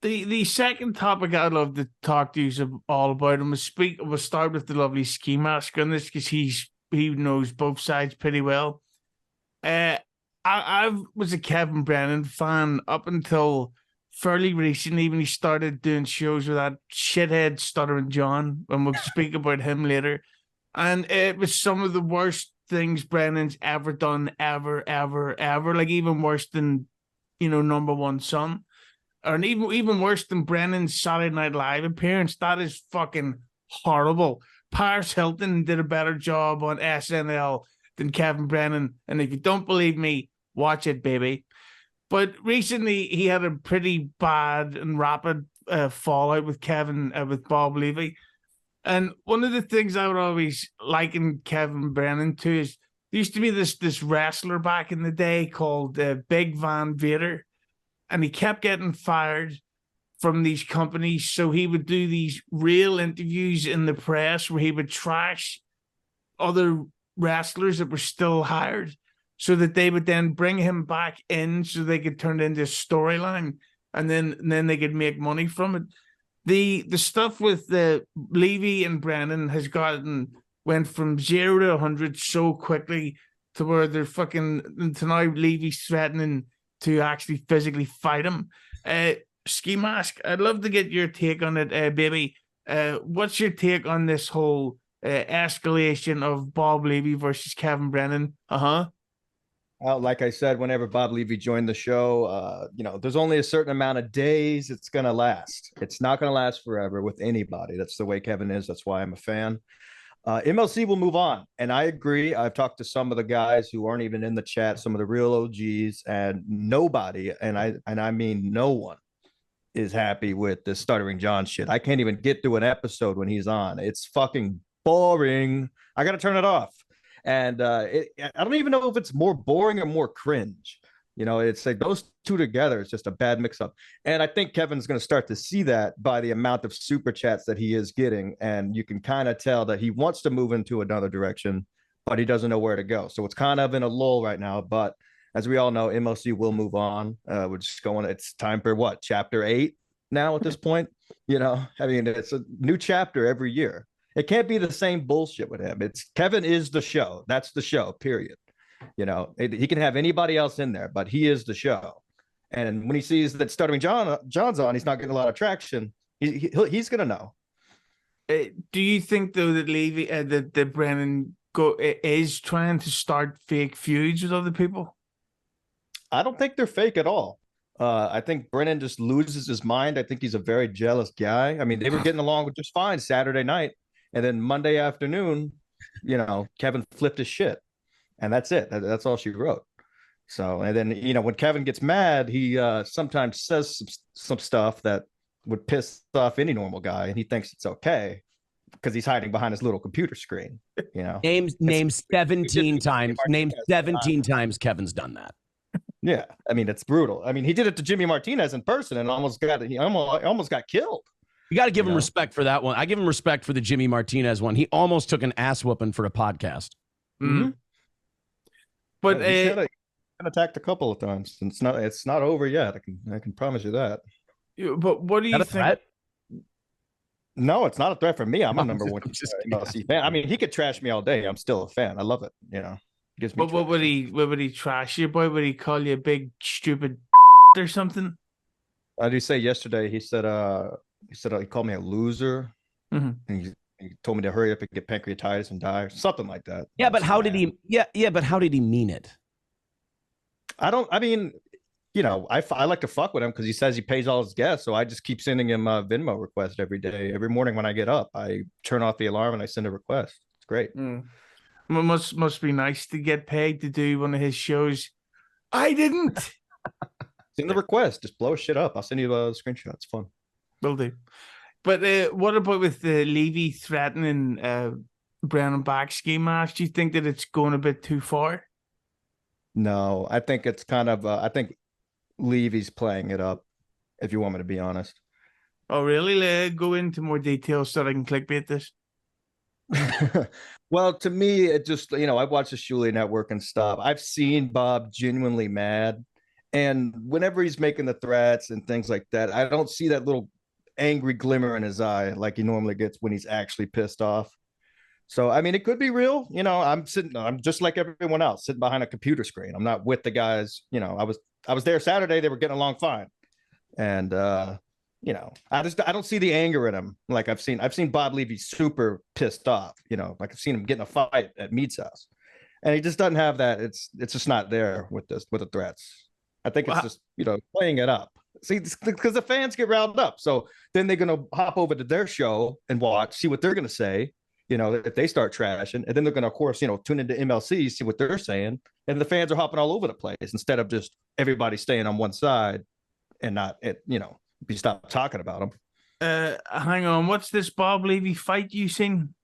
The second topic I'd love to talk to you all about, and we'll start with the lovely Ski Mask on this because he knows both sides pretty well. Uh, I was a Kevin Brennan fan up until fairly recently when he started doing shows with that shithead Stuttering John, and we'll speak about him later. And it was some of the worst things Brennan's ever done, ever, ever, ever. Like even worse than, Number One Son, and even worse than Brennan's Saturday Night Live appearance. That is fucking horrible. Paris Hilton did a better job on SNL than Kevin Brennan, and if you don't believe me, watch it, baby. But recently, he had a pretty bad and rapid fallout with with Bob Levy. And one of the things I would always liken Kevin Brennan to is there used to be this wrestler back in the day called Big Van Vader, and he kept getting fired from these companies. So he would do these real interviews in the press where he would trash other wrestlers that were still hired so that they would then bring him back in so they could turn it into a storyline, and then they could make money from it. The stuff with the Levy and Brennan went from 0 to 100 so quickly to where they're to now Levy's threatening to actually physically fight him. Ski Mask, I'd love to get your take on it, baby. What's your take on this whole escalation of Bob Levy versus Kevin Brennan? Like I said, whenever Bob Levy joined the show, there's only a certain amount of days it's going to last. It's not going to last forever with anybody. That's the way Kevin is. That's why I'm a fan. MLC will move on. And I agree. I've talked to some of the guys who aren't even in the chat, some of the real OGs, and nobody, and I mean no one, is happy with the Stuttering John shit. I can't even get through an episode when he's on. It's fucking boring. I got to turn it off. And I don't even know if it's more boring or more cringe. It's like those two together is just a bad mix-up. And I think Kevin's going to start to see that by the amount of super chats that he is getting. And you can kind of tell that he wants to move into another direction, but he doesn't know where to go. So it's kind of in a lull right now. But as we all know, MLC will move on. We're just going, it's time for what? Chapter 8 now at this point? I mean, it's a new chapter every year. It can't be the same bullshit with him. Kevin is the show. That's the show, period. He can have anybody else in there, but he is the show. And when he sees that Stuttering John's on, he's not getting a lot of traction. He's going to know. Do you think, though, that Levy, that Brennan is trying to start fake feuds with other people? I don't think they're fake at all. I think Brennan just loses his mind. I think he's a very jealous guy. I mean, they were getting along just fine Saturday night. And then Monday afternoon, Kevin flipped his shit. And that's it. That's all she wrote. So, and then, when Kevin gets mad, he sometimes says some stuff that would piss off any normal guy. And he thinks it's okay because he's hiding behind his little computer screen. Name 17 times. Name 17 times Kevin's done that. Yeah. I mean, it's brutal. I mean, he did it to Jimmy Martinez in person and almost got killed. You got to give him respect for that one. I give him respect for the Jimmy Martinez one. He almost took an ass whooping for a podcast. Mm-hmm. But he's been attacked a couple of times. And it's not over yet. I can promise you that. But what do you think? Threat? No, it's not a threat for me. I'm a number one MLC fan. I mean, he could trash me all day. I'm still a fan. I love it. Gives me. But what would he trash you, boy? Would he call you a big stupid or something? I did say yesterday. He said he called me a loser. Mm-hmm. And he told me to hurry up and get pancreatitis and die, something like that. Yeah, but how did he? Yeah, but how did he mean it? I like to fuck with him because he says he pays all his guests. So I just keep sending him a Venmo request every day. Every morning when I get up, I turn off the alarm and I send a request. It's great. Must be nice to get paid to do one of his shows. I didn't. Send the request. Just blow shit up. I'll send you a screenshot. It's fun. Will do. But what about with the Levy threatening Brennan back Ski Mask? Do you think that it's going a bit too far? No, I think it's kind of. I think Levy's playing it up. If you want me to be honest. Oh, really? Go into more details so I can clickbait this. Well, to me, it just I've watched the Shuley Network and stuff. I've seen Bob genuinely mad, And whenever he's making the threats and things like that, I don't see that little angry glimmer in his eye like he normally gets when he's actually pissed off. So, I mean, it could be real. I'm just like everyone else, sitting behind a computer screen. I'm not with the guys. I was there Saturday. They were getting along fine. And, I don't see the anger in him. Like I've seen Bob Levy super pissed off, like I've seen him get in a fight at Mead's house, and he just doesn't have that. It's just not there with the threats. I think it's just, playing it up. See, because the fans get riled up. So then they're going to hop over to their show and watch, see what they're going to say, if they start trashing. And then they're going to, of course, tune into MLC, see what they're saying. And the fans are hopping all over the place instead of just everybody staying on one side and not, be stopped talking about them. Hang on. What's this Bob Levy fight you seen?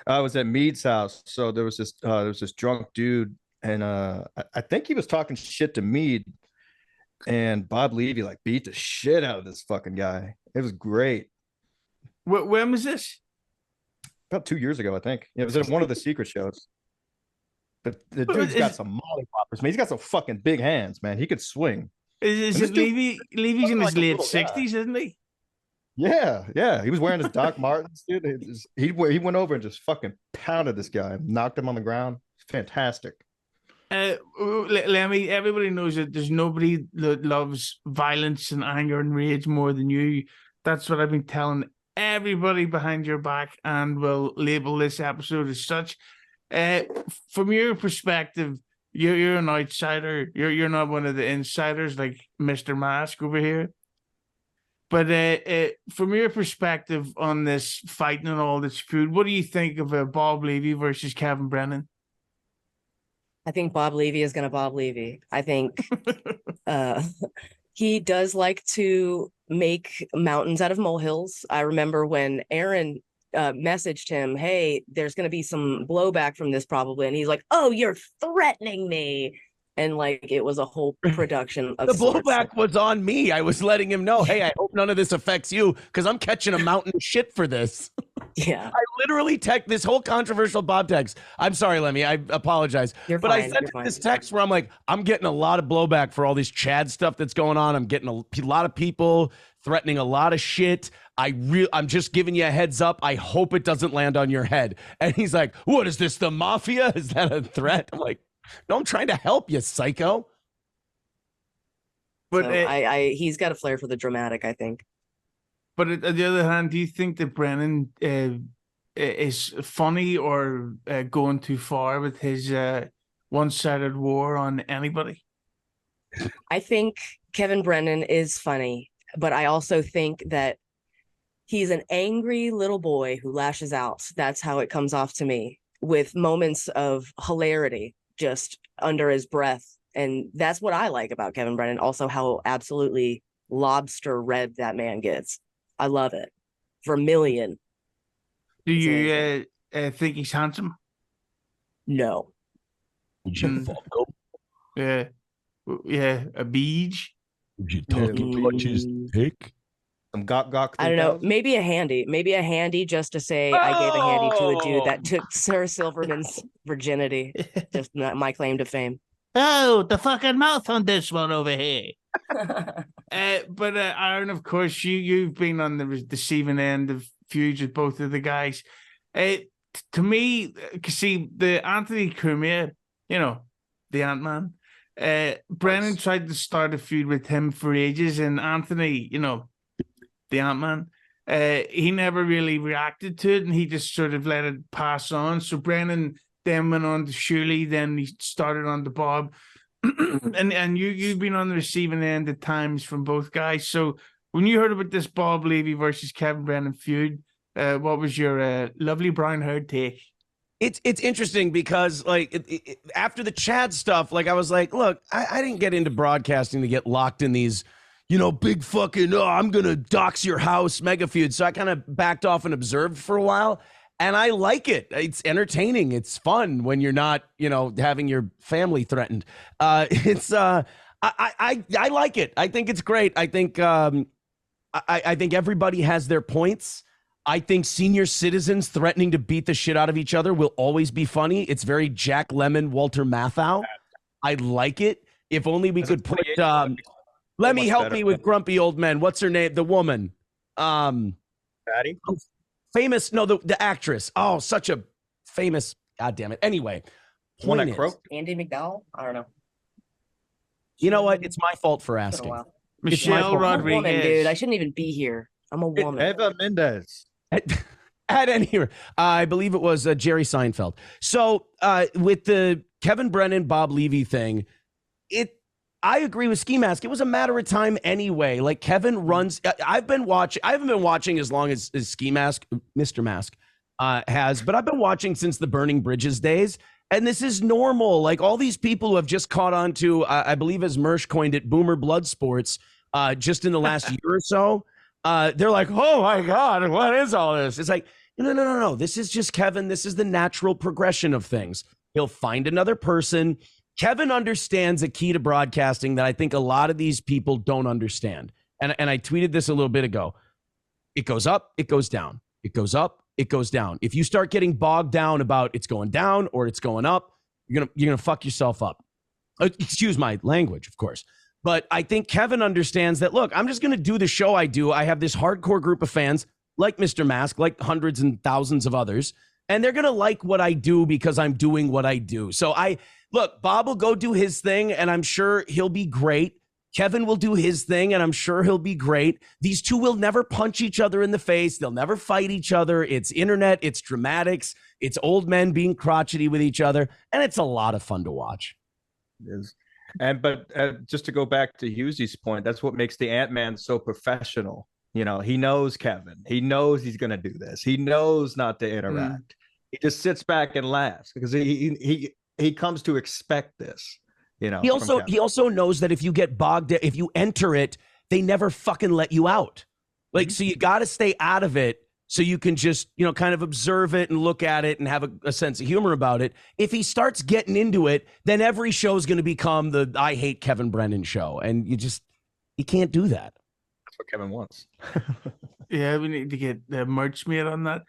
I was at Mead's house. So there was this drunk dude. And I think he was talking shit to Mead, and Bob Levy like beat the shit out of this fucking guy. It was great. When was this? About 2 years ago, I think. It was at one of the secret shows. But the dude's got some mollywoppers, man. He's got some fucking big hands, man. He could swing. Is it Levy? Levy's in his late 60s, isn't he? Yeah. He was wearing his Doc Martens, dude. He went over and just fucking pounded this guy, knocked him on the ground. Fantastic. Lemmi, everybody knows that there's nobody that loves violence and anger and rage more than you. That's what I've been telling everybody behind your back, and will label this episode as such. From your perspective, you're an outsider. You're not one of the insiders like Mr. Mask over here. But from your perspective on this fighting and all this feud, what do you think of Bob Levy versus Kevin Brennan? I think Bob Levy is going to Bob Levy. I think he does like to make mountains out of molehills. I remember when Aaron messaged him, hey, there's going to be some blowback from this probably. And he's like, oh, you're threatening me. And like, it was a whole production of the blowback was on me. I was letting him know, hey, I hope none of this affects you because I'm catching a mountain of shit for this. Yeah. I literally text this whole controversial Bob text. I'm sorry, Lemmy. I apologize. I sent this text where I'm like, I'm getting a lot of blowback for all this Chad stuff that's going on. I'm getting a lot of people threatening a lot of shit. I'm just giving you a heads up. I hope it doesn't land on your head. And he's like, what is this, the mafia? Is that a threat? I'm like, no, I'm trying to help you, psycho. But he's got a flair for the dramatic, I think. But on the other hand, do you think that Brennan is funny or going too far with his one-sided war on anybody? I think Kevin Brennan is funny, but I also think that he's an angry little boy who lashes out. That's how it comes off to me, with moments of hilarity just under his breath. And that's what I like about Kevin Brennan. Also, how absolutely lobster red that man gets. I love it. Vermilion. Do you think he's handsome? No. Yeah, a beach. Would you touch his dick? Some gok. I don't know. Maybe a handy just to say I gave a handy to a dude that took Sarah Silverman's virginity. Just my claim to fame. Oh, the fucking mouth on this one over here. But Aaron, of course, you've been on the receiving end of feuds with both of the guys. To me, see the Anthony Cumia, the Ant-Man. Brennan tried to start a feud with him for ages, and Anthony, the Ant-Man, he never really reacted to it, and he just sort of let it pass on. So Brennan then went on to Shirley, then he started on to Bob. and you've been on the receiving end at times from both guys. So when you heard about this Bob Levy versus Kevin Brennan feud, what was your lovely brown-haired take? It's interesting because after the Chad stuff, I was like, look, I didn't get into broadcasting to get locked in these, big fucking, I'm going to dox your house mega feud. So I kind of backed off and observed for a while. And I like it. It's entertaining. It's fun when you're not, having your family threatened. I like it. I think it's great. I think I think everybody has their points. I think senior citizens threatening to beat the shit out of each other will always be funny. It's very Jack Lemmon, Walter Matthau. I like it. If only we could put. 28 Let me much help better. me with grumpy old men. What's her name? The woman. Patty? Famous. No, the actress. Oh, such a famous. God damn it. Anyway, One point that is, croaked. Andy McDowell? I don't know. you know what? It's my fault for It's been a asking. while. Michelle fault. I'm a woman, Rodriguez. dude. I shouldn't even be here. I'm a woman. Eva Mendes. At any rate, I believe it was Jerry Seinfeld. So with the Kevin Brennan, Bob Levy thing, I agree with Ski Mask. It was a matter of time anyway. Like Kevin runs. I haven't been watching as long as Ski Mask, Mr. Mask has, but I've been watching since the Burning Bridges days. And this is normal. Like all these people who have just caught on to, I believe as Mersch coined it, boomer blood sports, just in the last year or so. They're like, oh my God, what is all this? It's like, no. This is just Kevin. This is the natural progression of things. He'll find another person. Kevin understands a key to broadcasting that I think a lot of these people don't understand. And I tweeted this a little bit ago. It goes up, it goes down. It goes up, it goes down. If you start getting bogged down about it's going down or it's going up, you're gonna fuck yourself up. Excuse my language, of course. But I think Kevin understands that, look, I'm just going to do the show I do. I have this hardcore group of fans like Mr. Mask, like hundreds and thousands of others, and they're going to like what I do because I'm doing what I do. So look, Bob will go do his thing, and I'm sure he'll be great. Kevin will do his thing, and I'm sure he'll be great. These two will never punch each other in the face. They'll never fight each other. It's internet. It's dramatics. It's old men being crotchety with each other, and it's a lot of fun to watch. It is. But just to go back to Hughezy's point, that's what makes the Ant-Man so professional. You know, he knows Kevin. He knows he's going to do this. He knows not to interact. He just sits back and laughs because he comes to expect this. You know, he also knows that if you get bogged, if you enter it, they never fucking let you out. Like, so you got to stay out of it. So you can just, kind of observe it and look at it and have a sense of humor about it. If he starts getting into it, then every show is going to become the I Hate Kevin Brennan show. And you can't do that. That's what Kevin wants. Yeah, we need to get the merch made on that.